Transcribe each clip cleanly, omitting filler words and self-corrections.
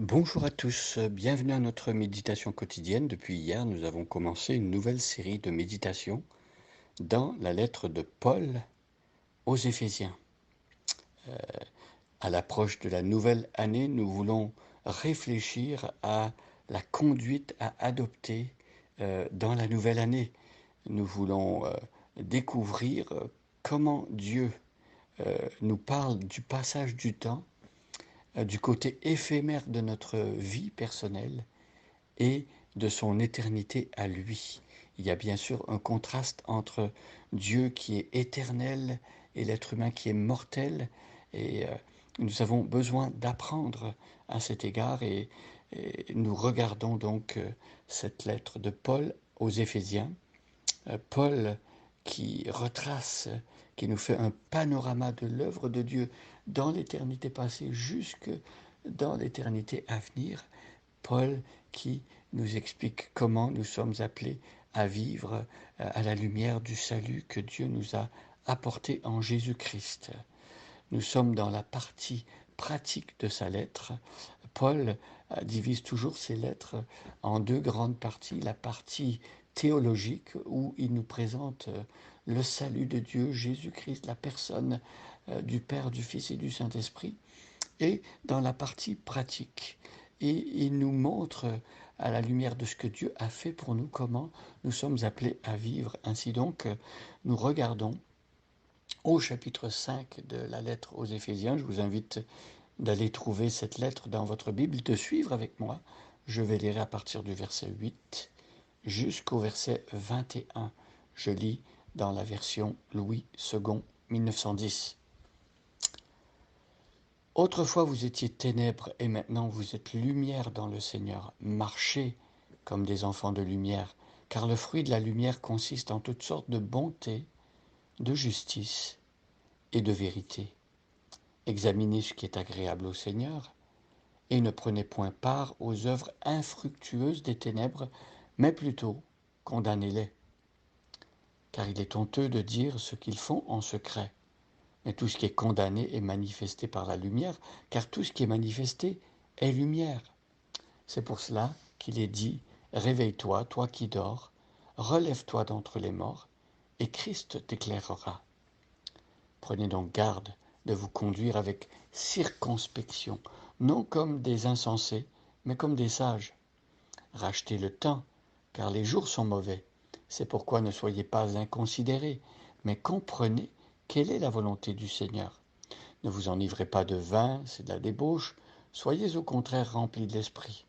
Bonjour à tous, bienvenue à notre méditation quotidienne. Depuis hier, nous avons commencé une nouvelle série de méditations dans la lettre de Paul aux Éphésiens. À l'approche de la nouvelle année, nous voulons réfléchir à la conduite à adopter dans la nouvelle année. Nous voulons découvrir comment Dieu nous parle du passage du temps, du côté éphémère de notre vie personnelle et de son éternité à lui. Il y a bien sûr un contraste entre Dieu qui est éternel et l'être humain qui est mortel. Et nous avons besoin d'apprendre à cet égard. Et nous regardons donc cette lettre de Paul aux Éphésiens. Paul qui retrace, qui nous fait un panorama de l'œuvre de Dieu dans l'éternité passée jusque dans l'éternité à venir. Paul qui nous explique comment nous sommes appelés à vivre à la lumière du salut que Dieu nous a apporté en Jésus-Christ. Nous sommes dans la partie pratique de sa lettre. Paul divise toujours ses lettres en deux grandes parties. La partie théologique où il nous présente le salut de Dieu, Jésus-Christ, la personne du Père, du Fils et du Saint-Esprit, et dans la partie pratique. Et il nous montre, à la lumière de ce que Dieu a fait pour nous, comment nous sommes appelés à vivre. Ainsi donc, nous regardons au chapitre 5 de la lettre aux Éphésiens. Je vous invite d'aller trouver cette lettre dans votre Bible, de suivre avec moi. Je vais lire à partir du verset 8 jusqu'au verset 21. Je lis dans la version Louis II, 1910. Autrefois vous étiez ténèbres et maintenant vous êtes lumière dans le Seigneur. Marchez comme des enfants de lumière, car le fruit de la lumière consiste en toutes sortes de bonté, de justice et de vérité. Examinez ce qui est agréable au Seigneur et ne prenez point part aux œuvres infructueuses des ténèbres, mais plutôt condamnez-les. Car il est honteux de dire ce qu'ils font en secret. Mais tout ce qui est condamné est manifesté par la lumière, car tout ce qui est manifesté est lumière. C'est pour cela qu'il est dit, réveille-toi, toi qui dors, relève-toi d'entre les morts, et Christ t'éclairera. Prenez donc garde de vous conduire avec circonspection, non comme des insensés, mais comme des sages. Rachetez le temps, car les jours sont mauvais. C'est pourquoi ne soyez pas inconsidérés, mais comprenez quelle est la volonté du Seigneur. Ne vous enivrez pas de vin, c'est de la débauche, soyez au contraire remplis de l'esprit.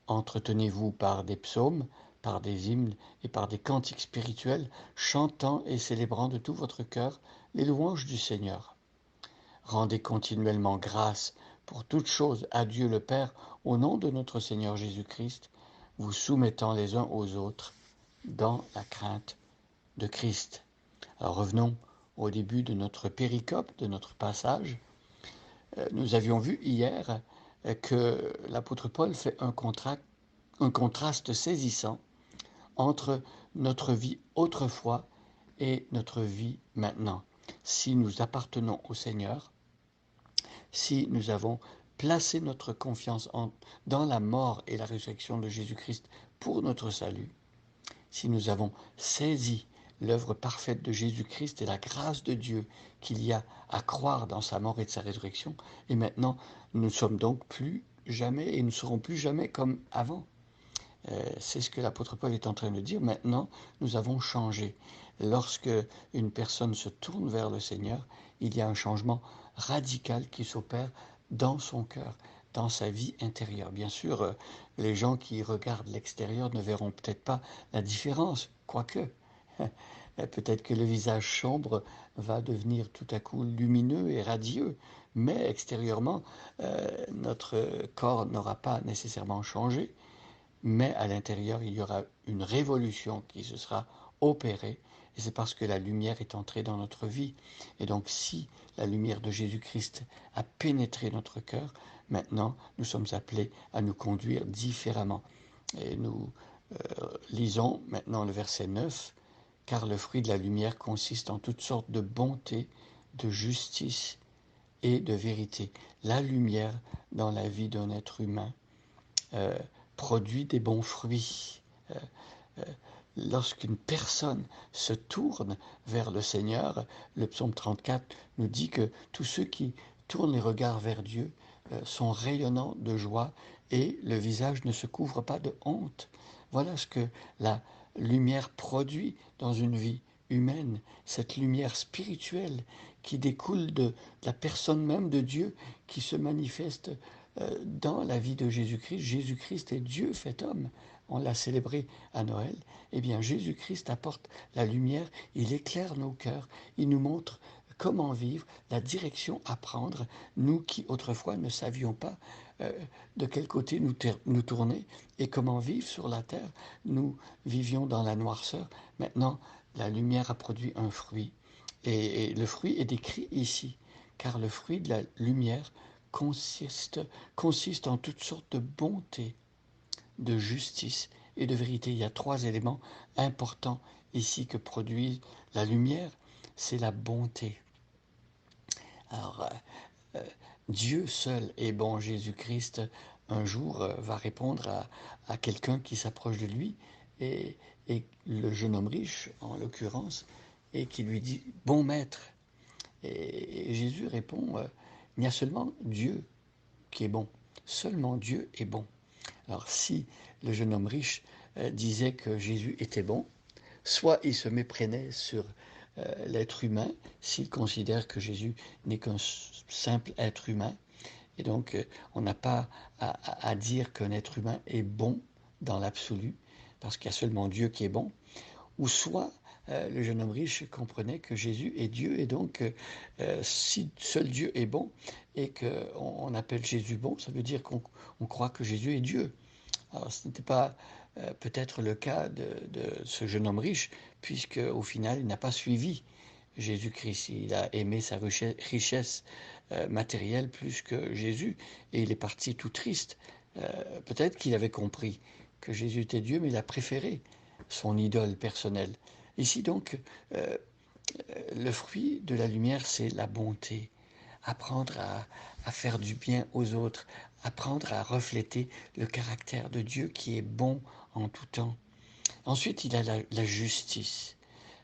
Entretenez-vous par des psaumes, par des hymnes et par des cantiques spirituels, chantant et célébrant de tout votre cœur les louanges du Seigneur. Rendez continuellement grâce pour toutes choses à Dieu le Père au nom de notre Seigneur Jésus-Christ, vous soumettant les uns aux autres dans la crainte de Christ. Alors revenons au début de notre péricope, de notre passage. Nous avions vu hier que l'apôtre Paul fait un contraste saisissant entre notre vie autrefois et notre vie maintenant. Si nous appartenons au Seigneur, si nous avons placé notre confiance dans la mort et la résurrection de Jésus-Christ pour notre salut, si nous avons saisi l'œuvre parfaite de Jésus-Christ et la grâce de Dieu qu'il y a à croire dans sa mort et de sa résurrection, et maintenant nous ne sommes donc plus jamais et ne serons plus jamais comme avant. C'est ce que l'apôtre Paul est en train de dire. Maintenant, nous avons changé. Lorsque une personne se tourne vers le Seigneur, il y a un changement radical qui s'opère dans son cœur, dans sa vie intérieure. Bien sûr, les gens qui regardent l'extérieur ne verront peut-être pas la différence, quoique. Peut-être que le visage sombre va devenir tout à coup lumineux et radieux, mais extérieurement, notre corps n'aura pas nécessairement changé, mais à l'intérieur, il y aura une révolution qui se sera opérée, et c'est parce que la lumière est entrée dans notre vie. Et donc, si la lumière de Jésus-Christ a pénétré notre cœur, maintenant, nous sommes appelés à nous conduire différemment. Et nous lisons maintenant le verset 9, car le fruit de la lumière consiste en toutes sortes de bonté, de justice et de vérité. La lumière dans la vie d'un être humain euh, produit des bons fruits. Euh, euh, Lorsqu'une personne se tourne vers le Seigneur, le psaume 34 nous dit que tous ceux qui tournent les regards vers Dieu sont rayonnants de joie et le visage ne se couvre pas de honte. Voilà ce que la lumière produit dans une vie humaine, cette lumière spirituelle qui découle de la personne même de Dieu qui se manifeste dans la vie de Jésus-Christ. Jésus-Christ est Dieu fait homme. On l'a célébré à Noël. Eh bien, Jésus-Christ apporte la lumière, il éclaire nos cœurs, il nous montre comment vivre, la direction à prendre, nous qui autrefois ne savions pas euh, de quel côté nous tourner et comment vivre sur la terre. Nous vivions dans la noirceur. Maintenant, la lumière a produit un fruit. Et le fruit est décrit ici, car le fruit de la lumière consiste en toutes sortes de bonté, de justice et de vérité. Il y a trois éléments importants ici que produit la lumière. C'est la bonté. Alors, Dieu seul est bon. Jésus-Christ, un jour, va répondre à quelqu'un qui s'approche de lui, et, et le jeune homme riche, en l'occurrence, et qui lui dit, bon maître. Et Jésus répond, il y a seulement Dieu qui est bon. Seulement Dieu est bon. Alors si le jeune homme riche disait que Jésus était bon, soit il se méprenait sur l'être humain, s'il considère que Jésus n'est qu'un simple être humain, et donc on n'a pas à dire qu'un être humain est bon dans l'absolu, parce qu'il y a seulement Dieu qui est bon, ou soit le jeune homme riche comprenait que Jésus est Dieu, et donc si seul Dieu est bon et qu'on appelle Jésus bon, ça veut dire qu'on croit que Jésus est Dieu. Alors ce n'était pas peut-être le cas de ce jeune homme riche, puisque au final il n'a pas suivi Jésus-Christ. Il a aimé sa richesse matérielle plus que Jésus, et il est parti tout triste. Peut-être qu'il avait compris que Jésus était Dieu, mais il a préféré son idole personnelle. Ici donc, le fruit de la lumière, c'est la bonté. Apprendre à faire du bien aux autres, apprendre à refléter le caractère de Dieu qui est bon en tout temps. Ensuite, il a la justice.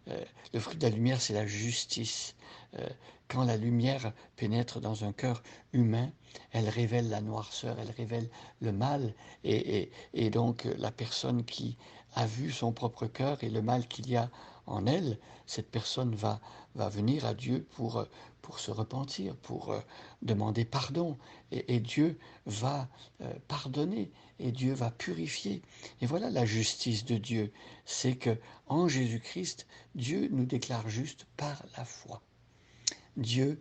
Le fruit de la lumière, c'est la justice. Euh, Quand la lumière pénètre dans un cœur humain, elle révèle la noirceur, elle révèle le mal, et donc la personne qui a vu son propre cœur et le mal qu'il y a en elle, cette personne va venir à Dieu pour se repentir, pour demander pardon, et Dieu va pardonner, et Dieu va purifier. Et voilà la justice de Dieu, c'est que en Jésus-Christ, Dieu nous déclare juste par la foi. Dieu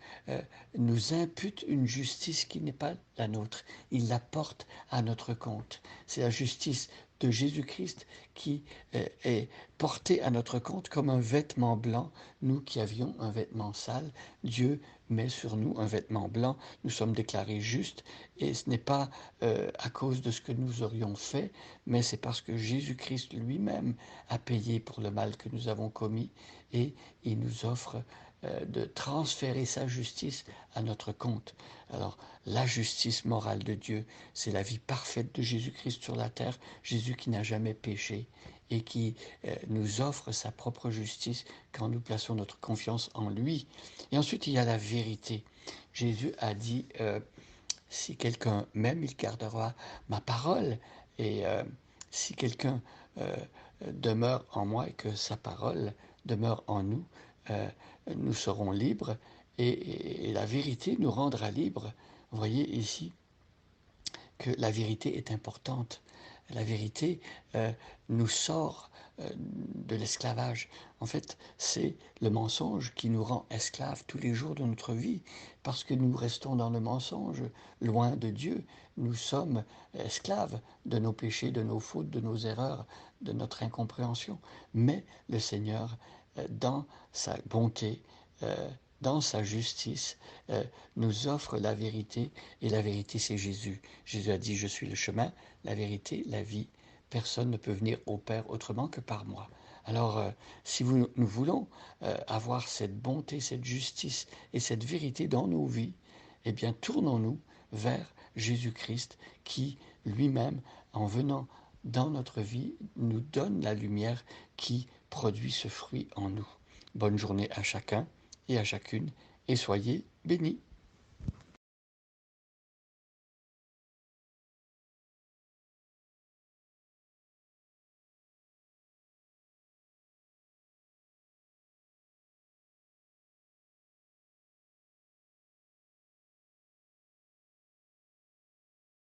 nous impute une justice qui n'est pas la nôtre. Il la porte à notre compte. C'est la justice de Jésus-Christ qui est portée à notre compte comme un vêtement blanc. Nous qui avions un vêtement sale, Dieu met sur nous un vêtement blanc. Nous sommes déclarés justes, et ce n'est pas à cause de ce que nous aurions fait, mais c'est parce que Jésus-Christ lui-même a payé pour le mal que nous avons commis, et il nous offre de transférer sa justice à notre compte. Alors, la justice morale de Dieu, c'est la vie parfaite de Jésus-Christ sur la terre, Jésus qui n'a jamais péché et qui nous offre sa propre justice quand nous plaçons notre confiance en lui. Et ensuite, il y a la vérité. Jésus a dit, si quelqu'un m'aime, il gardera ma parole, et si quelqu'un demeure en moi et que sa parole demeure en nous, euh, nous serons libres, et la vérité nous rendra libres. Vous voyez ici que la vérité est importante. La vérité nous sort de l'esclavage. En fait, c'est le mensonge qui nous rend esclaves tous les jours de notre vie, parce que nous restons dans le mensonge, loin de Dieu. Nous sommes esclaves de nos péchés, de nos fautes, de nos erreurs, de notre incompréhension. Mais le Seigneur, dans sa bonté, dans sa justice, nous offre la vérité, et la vérité, c'est Jésus. Jésus a dit, je suis le chemin, la vérité, la vie. Personne ne peut venir au Père autrement que par moi. Alors, si nous voulons avoir cette bonté, cette justice et cette vérité dans nos vies, eh bien tournons-nous vers Jésus-Christ qui lui-même, en venant dans notre vie, nous donne la lumière qui produit ce fruit en nous. Bonne journée à chacun et à chacune et soyez bénis.